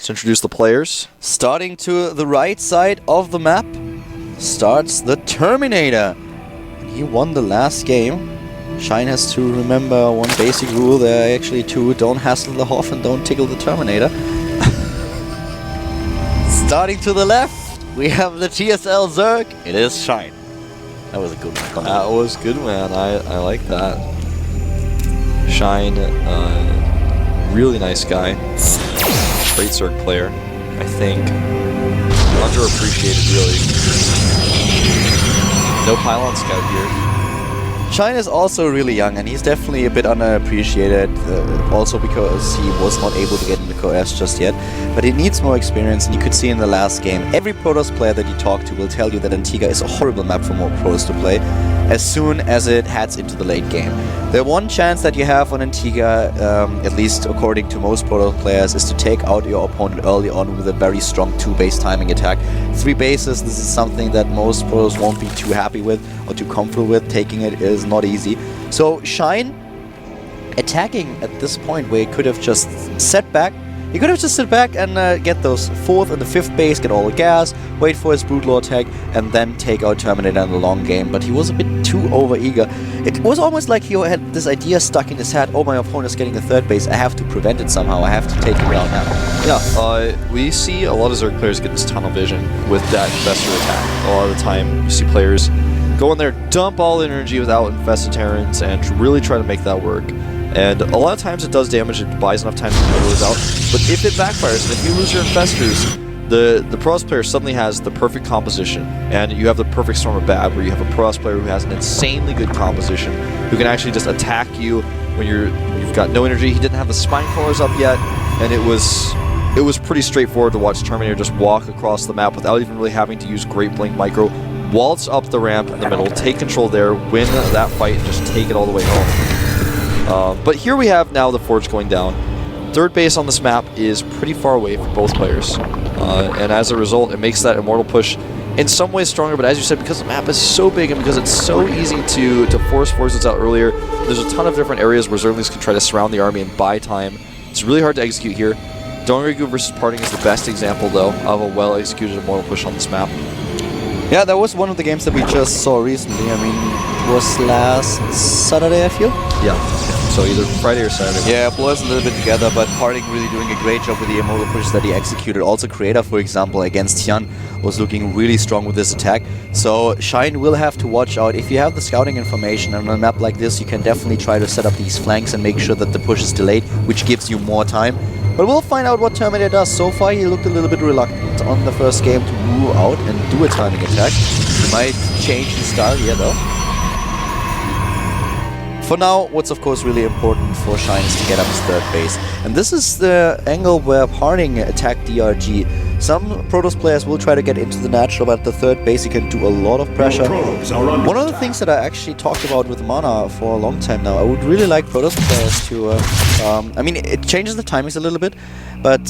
Let's introduce the players. Starting to the right side of the map starts the Terminator. He won the last game. Shine has to remember one basic rule. There are actually two. Don't hassle the Hoff and don't tickle the Terminator. Starting to the left, we have the GSL Zerg. It is Shine. That was a good one. That was good, man. I like that. Shine, really nice guy. Great Zerg player, I think. Underappreciated, really. No pylon scout here. Shine is also really young, and he's definitely a bit underappreciated, also because he was not able to get into Co-S just yet. But he needs more experience, and you could see in the last game, every Protoss player that you talk to will tell you that Antigua is a horrible map for more pros to play as soon as it heads into the late game. The one chance that you have on Antigua, at least according to most Protoss players, is to take out your opponent early on with a very strong 2-base timing attack. 3 bases, this is something that most Protoss won't be too happy with or too comfortable with. Taking it is not easy. So Shine attacking at this point where he could have just set back. He could have just sit back and get those 4th and the 5th base, get all the gas, wait for his Broodlord tag, and then take out Terminator in the long game. But he was a bit too over-eager. It was almost like he had this idea stuck in his head, oh, my opponent is getting a 3rd base, I have to prevent it somehow, I have to take him down now. Yeah, we see a lot of Zerg players get this tunnel vision with that Infestor attack. A lot of the time, you see players go in there, dump all the energy without Infested Terrans, and really try to make that work. And a lot of times it does damage, it buys enough time to get those out. But if it backfires, and if you lose your Infestors, the Protoss player suddenly has the perfect composition. And you have the perfect storm of bad, where you have a Protoss player who has an insanely good composition, who can actually just attack you when you've got no energy. He didn't have the spine crawlers up yet, and it was pretty straightforward to watch Terminator just walk across the map without even really having to use Great Blink Micro, waltz up the ramp in the middle, take control there, win that fight, and just take it all the way home. But here we have now the Forge going down. 3rd base on this map is pretty far away for both players. And as a result, it makes that Immortal push in some ways stronger, but as you said, because the map is so big and because it's so easy to force forces out earlier, there's a ton of different areas where Zerglings can try to surround the army and buy time. It's really hard to execute here. Dongrigu versus Parting is the best example, though, of a well-executed Immortal push on this map. Yeah, that was one of the games that we just saw recently. I mean, it was last Saturday, I feel? Yeah. So either Friday or Saturday. Yeah, it blurs a little bit together, but Parting really doing a great job with the Immortal pushes that he executed. Also, Creator, for example, against Tian was looking really strong with this attack. So Shine will have to watch out. If you have the scouting information on a map like this, you can definitely try to set up these flanks and make sure that the push is delayed, which gives you more time. But we'll find out what Terminator does. So far, he looked a little bit reluctant on the first game to move out and do a timing attack. He might change his style here, though. For now, what's of course really important for Shine is to get up his 3rd base. And this is the angle where Parting attacked DRG. Some Protoss players will try to get into the natural, but at the 3rd base he can do a lot of pressure. One of the things that I actually talked about with Mana for a long time now, I would really like Protoss players to... I mean, it changes the timings a little bit, but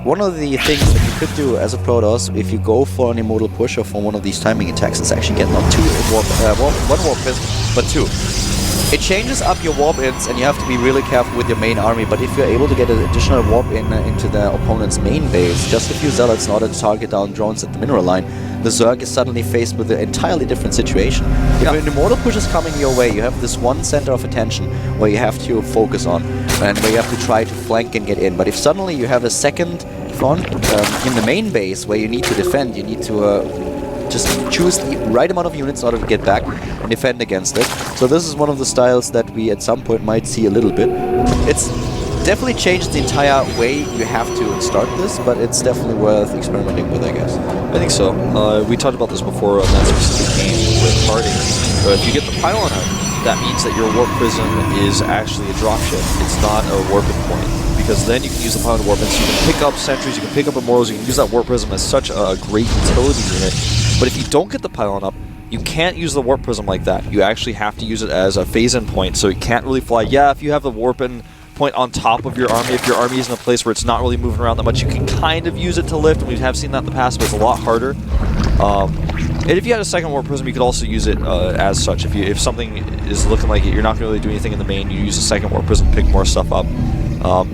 one of the things that you could do as a Protoss, if you go for an Immortal push or for one of these timing attacks, is actually get not one warp prism, but 2. It changes up your warp-ins, and you have to be really careful with your main army, but if you're able to get an additional warp-in into the opponent's main base, just a few zealots in order to target down drones at the mineral line, the Zerg is suddenly faced with an entirely different situation. If an Immortal push is coming your way, you have this one center of attention where you have to focus on, and where you have to try to flank and get in. But if suddenly you have a second front in the main base where you need to defend, you need to just choose the right amount of units in order to get back and defend against it. So this is one of the styles that we at some point might see a little bit. It's definitely changed the entire way you have to start this, but it's definitely worth experimenting with, I guess. I think so. We talked about this before on that specific game with Parting. If you get the pylon out, that means that your warp prism is actually a dropship. It's not a warping point. Because then you can use the pylon warp, and so you can pick up sentries, you can pick up immortals, you can use that warp prism as such a great utility unit. But if you don't get the pylon up, you can't use the warp prism like that. You actually have to use it as a phase-in point, so it can't really fly. Yeah, if you have the warp-in point on top of your army, if your army is in a place where it's not really moving around that much, you can kind of use it to lift, and we have seen that in the past, but it's a lot harder. And if you had a second warp prism, you could also use it as such. If something is looking like you're not going to really do anything in the main, you use a second warp prism, pick more stuff up.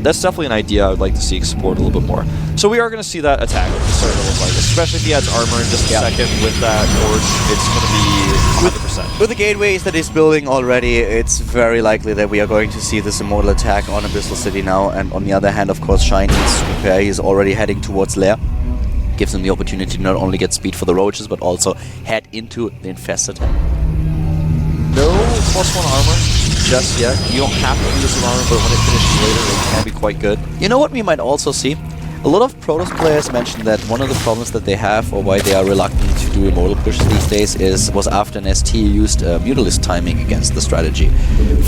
That's definitely an idea I would like to see explored a little bit more. So we are going to see that attack starting to look like, especially if he adds armor in just a second with that torch. It's going to be 100%. With the gateways that he's building already, it's very likely that we are going to see this immortal attack on Abyssal City now. And on the other hand, of course, Shine needs to prepare. He's already heading towards Lair. Gives him the opportunity to not only get speed for the roaches, but also head into the infest attack. No +1 armor just yet. You don't have to do this with armor, but when it finishes later, it can be quite good. You know what we might also see? A lot of Protoss players mentioned that one of the problems that they have, or why they are reluctant to do immortal pushes these days, was after an ST used Mutalisk timing against the strategy.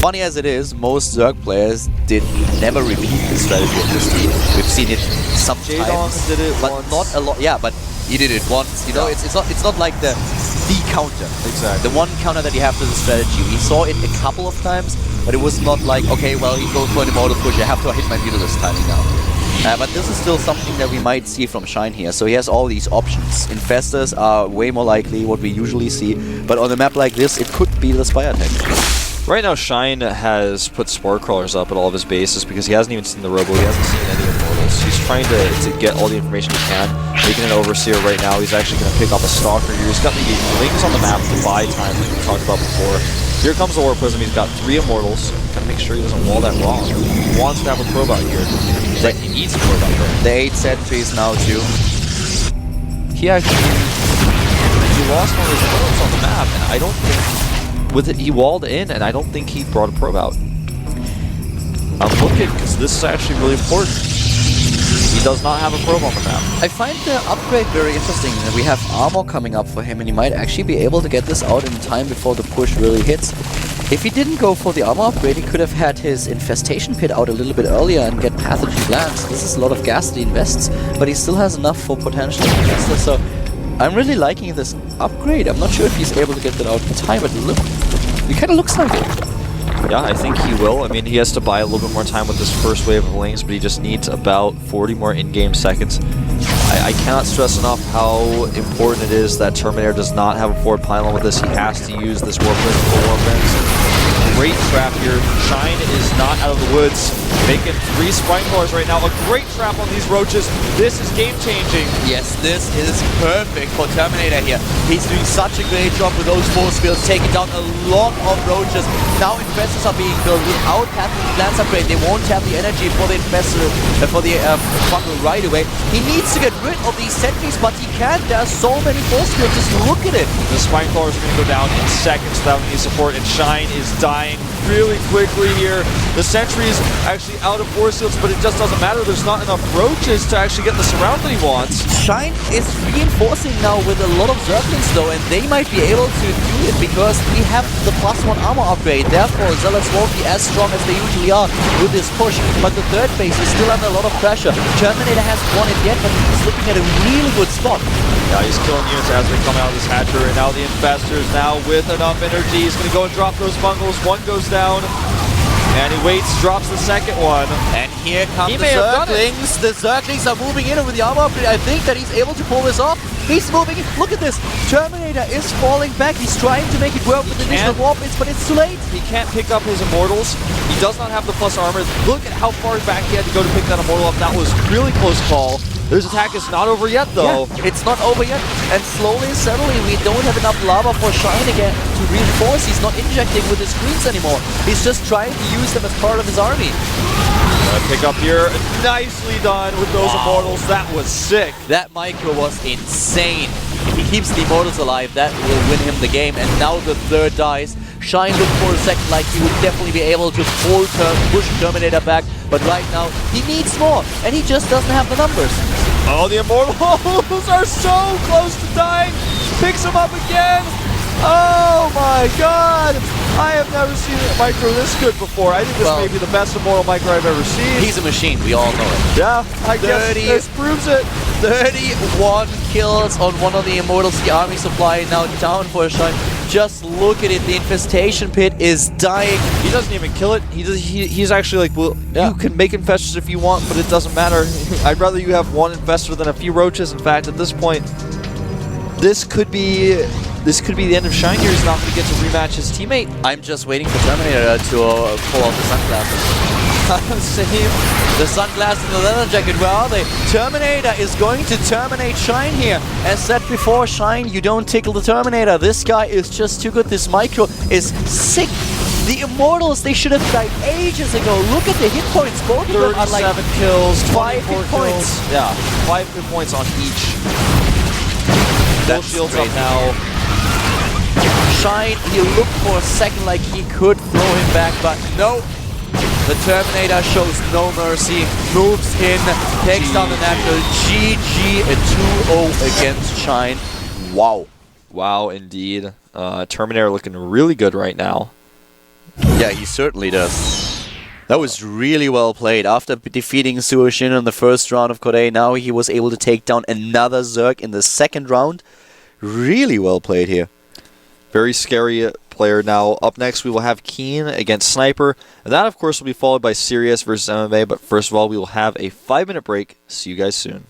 Funny as it is, most Zerg players did never repeat the strategy of ST. We've seen it sometimes, did it but once. not a lot. Yeah, but he did it once. You know, it's not like the counter. Exactly. The one counter that you have to the strategy. We saw it a couple of times, but it was not like, okay, well, he goes for an immortal push, I have to hit my Mutalisk timing now. But this is still something that we might see from Shine here. So he has all these options. Infestors are way more likely what we usually see, but on a map like this, it could be the Spire tech. Right now, Shine has put Spore Crawlers up at all of his bases because he hasn't even seen the Robo, he hasn't seen any Immortals. He's trying to get all the information he can, making an Overseer right now. He's actually going to pick up a Stalker here. He's got the wings on the map to buy time, like we talked about before. Here comes the War Prism. He's got 3 Immortals. Gotta make sure he doesn't wall that wrong. He wants to have a probe out here. He needs a probe out here. The 8 sentries now too. He lost one of his probes on the map, and I don't think with it he walled in, and I don't think he brought a probe out. I'm looking because this is actually really important. He does not have a probe on the map. I find the upgrade very interesting. We have armor coming up for him, and he might actually be able to get this out in time before the push really hits. If he didn't go for the armor upgrade, he could have had his infestation pit out a little bit earlier and get pathogen glands. This is a lot of gas that he invests, but he still has enough for potential infestors. So I'm really liking this upgrade. I'm not sure if he's able to get that out in time, but look, it kind of looks like it. Yeah, I think he will. I mean, he has to buy a little bit more time with this first wave of lanes, but he just needs about 40 more in-game seconds. I cannot stress enough how important it is that Terminator does not have a forward pylon with this. He has to use this War Prism for offense. Great trap here. Shine is not out of the woods. Making 3 Spine Crawlers right now. A great trap on these roaches. This is game-changing. Yes, this is perfect for Terminator here. He's doing such a great job with those force fields, taking down a lot of roaches. Now infestors are being built without having the glance upgrade. They won't have the energy for the infestor, for the funnel right away. He needs to get rid of these sentries, but he can't. There are so many force fields. Just look at it. The Spine Crawlers are going to go down in seconds without any support, and Shine is dying really quickly here. The sentry is actually out of force fields, but it just doesn't matter. There's not enough roaches to actually get the surround that he wants. Shine is reinforcing now with a lot of Zerglings though, and they might be able to do it because we have the +1 armor upgrade. Therefore, Zealots won't be as strong as they usually are with this push. But the third base is still under a lot of pressure. Terminator hasn't won it yet, but he's looking at a really good spot. Yeah, he's killing units as they come out of this hatcher, and now the infestors now with enough energy. He's going to go and drop those bungles. One goes down, and he waits, drops the second one. And here come the Zerglings. The Zerglings are moving in with the armor upgrade. I think that he's able to pull this off. He's moving in. Look at this. Terminator is falling back. He's trying to make it work with the additional warp bits, but it's too late. He can't pick up his Immortals. He does not have the plus armor. Look at how far back he had to go to pick that Immortal up. That was a really close call. This attack is not over yet, though. Yeah, it's not over yet. And slowly and steadily, we don't have enough lava for Shine again to reinforce. He's not injecting with his screens anymore. He's just trying to use them as part of his army. Pick up here. Nicely done with those Immortals. That was sick. That micro was insane. If he keeps the Immortals alive, that will win him the game. And now the third dies. Shine looked for a second like he would definitely be able to full turn push Terminator back. But right now, he needs more. And he just doesn't have the numbers. Oh, the Immortals are so close to dying. Picks him up again. Oh my god. I have never seen a micro this good before. I think this may be the best Immortal micro I've ever seen. He's a machine, we all know it. Yeah, I guess this proves it. 31 kills on one of the Immortals. The army supply now down for a Shine. Just look at it. The infestation pit is dying. He doesn't even kill it. He's actually like, well, you can make infestors if you want, but it doesn't matter. I'd rather you have one infestor than a few roaches. In fact, at this point, this could be the end of Shine here. He's not going to get to rematch his teammate. I'm just waiting for Terminator to pull off the sunglasses. Same. The sunglasses and the leather jacket. Well, the Terminator is going to terminate Shine here. As said before, Shine, you don't tickle the Terminator. This guy is just too good. This Micro is sick. The Immortals, they should have died ages ago. Look at the hit points. Both of them are like 37 kills, 5 24 hit points. kills. Yeah, 5 hit points on each. Full shields up crazy. now. Shine, he looked for a second like he could throw him back, but no. The Terminator shows no mercy, moves in, takes down the natural. GG, a 2-0 against Shine. Wow. Wow, indeed. Terminator looking really good right now. Yeah, he certainly does. That was really well played. After defeating Suoshin in the first round of Korea, now he was able to take down another Zerg in the second round. Really well played here. Very scary player now. Up next, we will have Keen against Sniper. And that, of course, will be followed by Sirius versus MMA. But first of all, we will have a 5-minute break. See you guys soon.